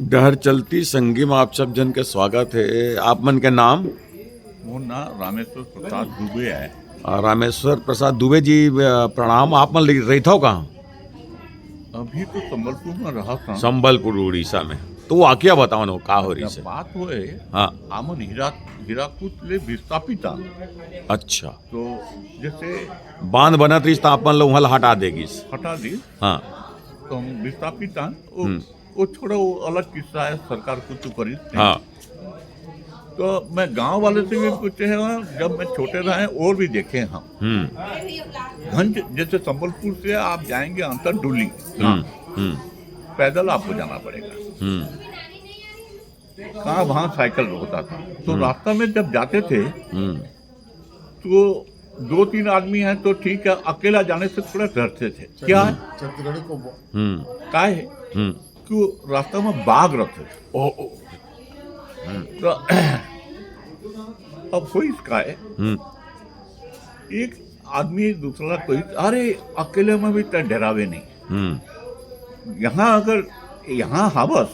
डहर चलती संगी में आप सब जन के स्वागत है। आप मन के नाम? मोर नाम रामेश्वर प्रसाद दुबे है। रामेश्वर प्रसाद दुबे जी, प्रणाम। आप मन रही था कहाँ? अभी तो संबलपुर में रहा था। संबलपुर उड़ीसा में। तो वो आकिया बताओ ना, का हो रही से? बात हुए हाँ। आमन हीराकुद ले विस्थापिता। अच्छा। तो जैसे बांध बनत रही तो आप मन लोग वहाँ हटा देगी। हटा दी हाँ। तो हम विस्थापिता वो छोड़ा, वो अलग किस्सा है, सरकार कुछ तो करी। हाँ। तो मैं गांव वाले से भी पूछे हैं, जब मैं छोटे रहे और भी देखे हैं हम। गंज जैसे संबलपुर से आप जाएंगे अंतर डुली, पैदल आपको जाना पड़ेगा। कहाँ वहाँ साइकिल होता था। तो रास्ता में जब जाते थे तो 2-3 आदमी हैं तो ठीक है, अकेला जाने से थोड़ा डरते थे। क्या है? क्या है? क्यों? रास्ता में बाघ रहते थे। तो अब हुई इसका है, एक आदमी दूसरा कोई, अरे अकेले में भी तो डरावे नहीं। यहाँ अगर यहाँ हवस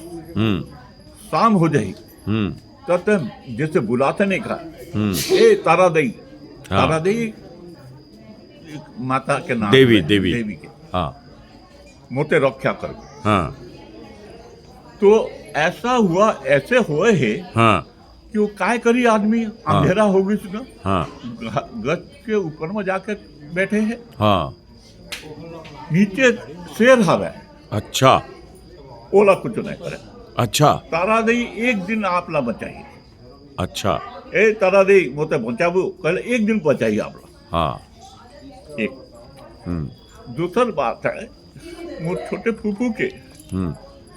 शाम हो जाए तो जैसे बुलाते नहीं खा, ए तारा दई, तारा दई माता के नाम, देवी के हाँ मोते रक्षा कर। हाँ। तो ऐसा हुआ, ऐसे हुए है हाँ। कि वो काय करी आदमी, अंधेरा हो गई सुना। हाँ। गच के ऊपर में जाके बैठे हैं। हाँ। नीचे शेर हवे। अच्छा। ओला कुछ नहीं करे। अच्छा। तारा दई एक दिन आपला बचाइए। अच्छा। ए तारा दई मोते बचाबू, कल एक दिन बचाइए आपला। हाँ। एक दूसरी बात है, मोर छोटे फूफू के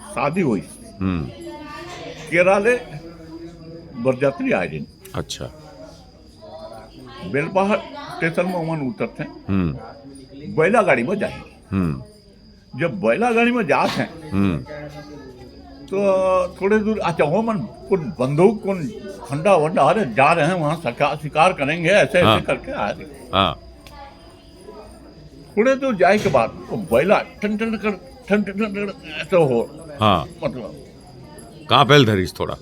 शादी हुई केरले, बरजात्री आए दिन। अच्छा। बेलपहाड़ स्टेशन में उमन उतरते बैला गाड़ी में जाए। जब बैला गाड़ी में जाते हैं तो थोड़े दूर, अच्छा वो मन कौन बंदूक कौन खंडा वंडा, अरे जा रहे हैं वहाँ शिकार करेंगे, ऐसे ऐसे करके आ रहे। हाँ। थोड़े दूर जाए के बाद वो बैला ठन ठन कर ठन ठन ठन ऐसे हो। हाँ। मतलब कहाँ पहल धरीस थोड़ा?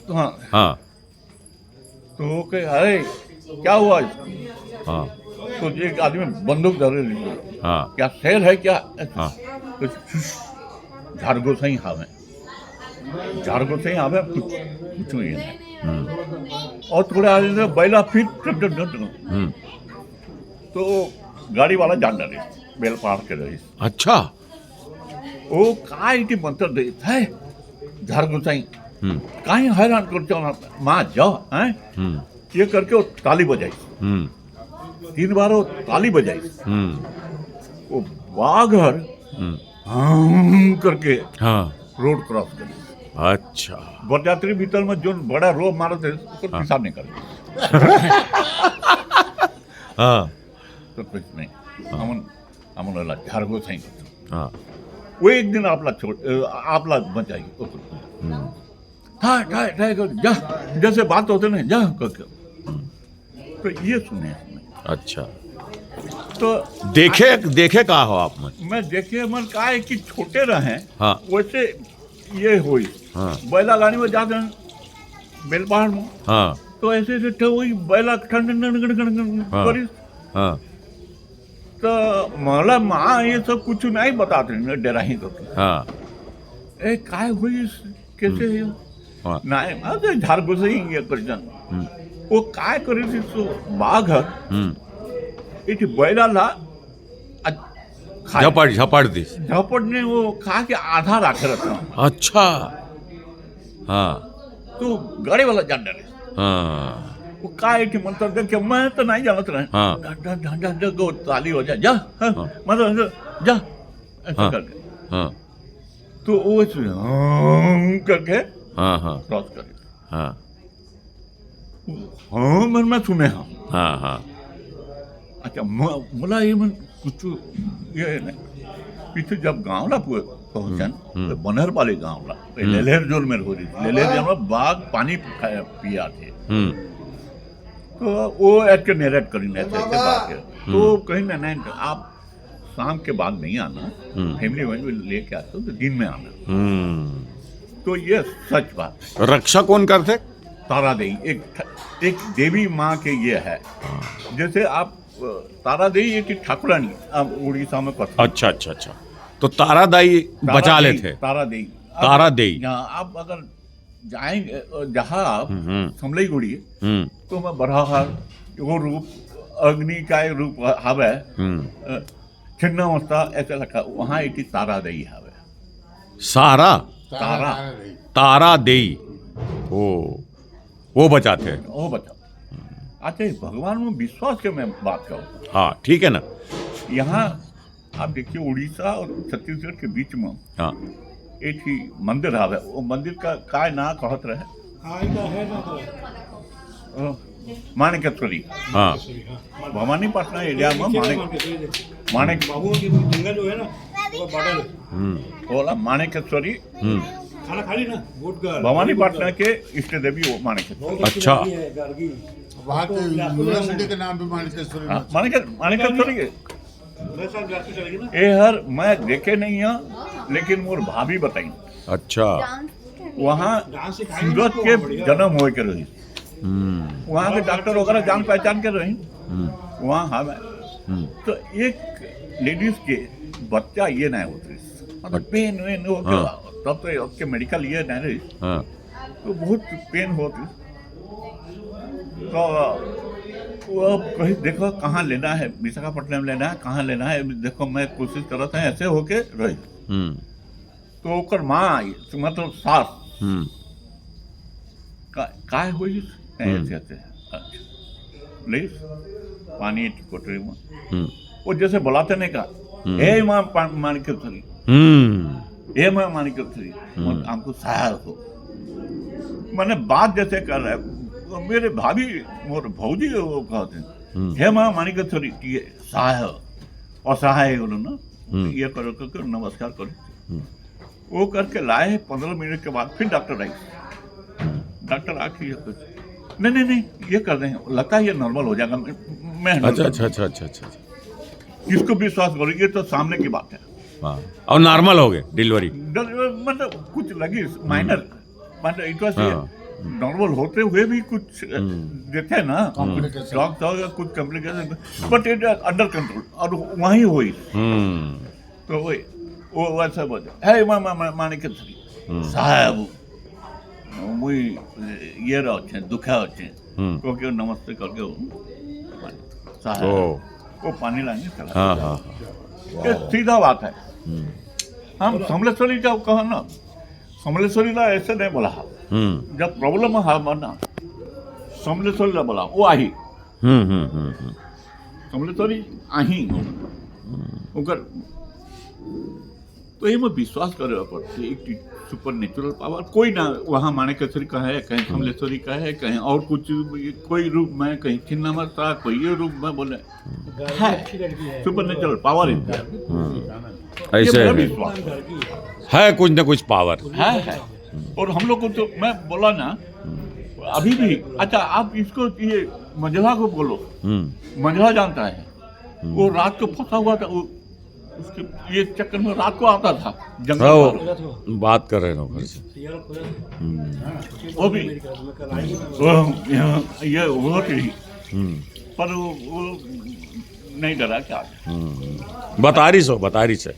तो हाँ। हाँ। तो वो कहे, अरे क्या हुआ इसको? हाँ। तो एक आदमी बंदूक धरे लीजिए। हाँ। क्या शेर है क्या? हाँ। तो झारगो सही हावे, झारगो सही हावे, कुछ ये नहीं। और थोड़े आदमी बैला फिर तो गाड़ी वाला जान डरे, बेल पहाड़ के रही। अच्छा। वो काय की मंत्र दे है, झारगो सही कहीं हैरान कर माँ जाओ हैं, ये करके वो ताली बजाई। 3 बार वो ताली बजाई। वो बाघर करके हाँ। रोड क्रॉस कर। अच्छा। बरयात्री भीतर में जो बड़ा रोब मारो थे उसको पेशाब नहीं कर। हाँ। तो कुछ नहीं, अमन वाला झारगो सही। हाँ। वो एक दिन आपला बचाई। जा, जैसे बात होते ना, जा करके। तो ये सुने। अच्छा। तो देखे कहा हो आप मन? मैं देखे मन का है कि छोटे रहे। हाँ। वैसे ये हुई। हाँ। बैला गाड़ी में जाते हैं बेलपहाड़ में। हाँ। तो ऐसे ऐसे वही बैला करी। हाँ। तो मला माँ ये सब कुछ नहीं बताते, डरा ही तो। हाँ। ए काय हुई कैसे है? हाँ। नहीं अरे झारगो से ही ये करजन। वो काय करी थी तो बाघ इट बैला ला झपट दी। झपट ने वो खा के आधा राखे रखा। अच्छा। हाँ। तो गाड़ी वाला जान डरे। हाँ। वो काय की मंत्र देख के मैं तो नहीं जानत रहे। हाँ। गो ताली हो जा, जा मतलब जा ऐसा करके। हाँ। तो वो करके हाँ। हाँ। क्रॉस कर। हाँ। हाँ मैं सुने। हाँ। हाँ। हाँ। अच्छा मला ये मन कुछ ये नहीं। पीछे जब गाँव ला पहुंचन तो बनहर वाले गाँव ला लेलेर जोर में हो रही थी। लेलेर जब बाघ पानी पिया थे। तो वो ऐड के नेरेट करी ऐसे बात है। तो कहीं ना नहीं, आप शाम के बाद नहीं आना, फैमिली वैमिली लेके आते हो तो दिन में आना। तो ये सच बात है। रक्षा कौन करते? तारा देवी एक देवी माँ के ये है। जैसे आप तारा देवी एक ठाकुरानी अब उड़ीसा में कथन। अच्छा अच्छा अच्छा, तो तारादाई बचा ले थे। तारा देवी तारा देवी। यहाँ आप अगर जाएंगे जहाँ आप समलई गुड़ी तो मैं बराहर वो रूप अग्नि का एक रूप हवे छिन्न अवस्था ऐसा लगा वहाँ एक तारा देवी हवे। सारा तारा तारा देई वो बचाते हैं। वो बचा। अच्छा भगवान में विश्वास के मैं बात करूँ। हाँ ठीक है ना। यहाँ आप देखिए उड़ीसा और छत्तीसगढ़ के बीच में हाँ एक ही मंदिर है। वो मंदिर का काय ना कहत रहे माणिकेश्वरी। हाँ भवानीपटना एरिया में माणिक जो है ना वो बॉर्डर बोला माणिकेश्वरी खाना खा ली ना भवानीपटना के इष्ट देवी वो माणिकेश्वरी। अच्छा वहाँ के यूनिवर्सिटी के नाम भी माणिकेश्वरी। माणिकेश्वरी के ये हर मैं देखे नहीं है लेकिन मोर भाभी बताई। अच्छा वहाँ सूरत के जन्म हो के रही। वहाँ के डॉक्टर वगैरह जान पहचान के रही। वहाँ हमें तो एक लेडीज के बच्चा ये नहीं होती मतलब पेन वेन हो तब तो उसके मेडिकल ये नहीं रही। हाँ तो बहुत पेन होती। तो वो कहीं देखो कहाँ लेना है विशाखापट्टनम में लेना है कहाँ लेना है देखो मैं कोशिश कर रहा था ऐसे होके रही। तो ओकर माँ आई मतलब सास काय हुई ऐसे ऐसे नहीं पानी कोटरी में वो जैसे बुलाते नहीं कहा हे माँ माणिकेश्वरी हे माँ माणिकेश्वरी हमको सहाय हो। मैंने बात जैसे कर रहा है तो मेरे भाभी मोर भौजी वो कहते हे माँ माणिकेश्वरी ये सहाय और सहाय बोलो ना ये करो करके नमस्कार करो। वो करके लाए 15 मिनट के बाद फिर डॉक्टर आई। डॉक्टर आके ये कुछ नहीं ये कर रहे हैं लगता है ये नॉर्मल हो जाएगा। मैं अच्छा अच्छा अच्छा अच्छा अच्छा किसको विश्वास करो ये तो सामने की बात है। हाँ और नॉर्मल हो गए डिलीवरी मतलब कुछ लगी माइनर मतलब इट वाज नॉर्मल होते हुए भी कुछ देते हैं ना डॉक्टर कुछ complication but it under control और वहीं हुई। तो वो वैसा बोल है माणिकेश्वरी साहब मुई ये रहे दुखा अच्छे क्योंकि नमस्ते करके साहब वो पानी लाने चला। हाँ हाँ ये सीधा बात है। हम समलेश्वरी का कहा ना समलेश्वरी का ऐसे नहीं बोला जब प्रॉब्लम है ना समलेश्वरी का बोला वो आई समलेश्वरी आई उनकर तो ये मैं विश्वास करे पड़ती एक सुपर नेचुरल पावर कोई ना वहाँ माणिकेश्वरी का है कहीं समलेश्वरी का है कहीं और कुछ कोई रूप में कहीं छिन्नमस्ता कोई ये रूप में बोले है सुपर नेचुरल पावर ऐसे विश्वास है कुछ ना कुछ पावर है। और हम लोग को तो मैं बोला ना अभी भी अच्छा आप इसको ये मंझला को बोलो मंझला जानता है वो रात को फंसा हुआ था वो उसके ये चक्कर में रात को आता था जंगल बात कर रहे हो घर से वो भी ये वो थी पर वो नहीं डरा क्या बता रही से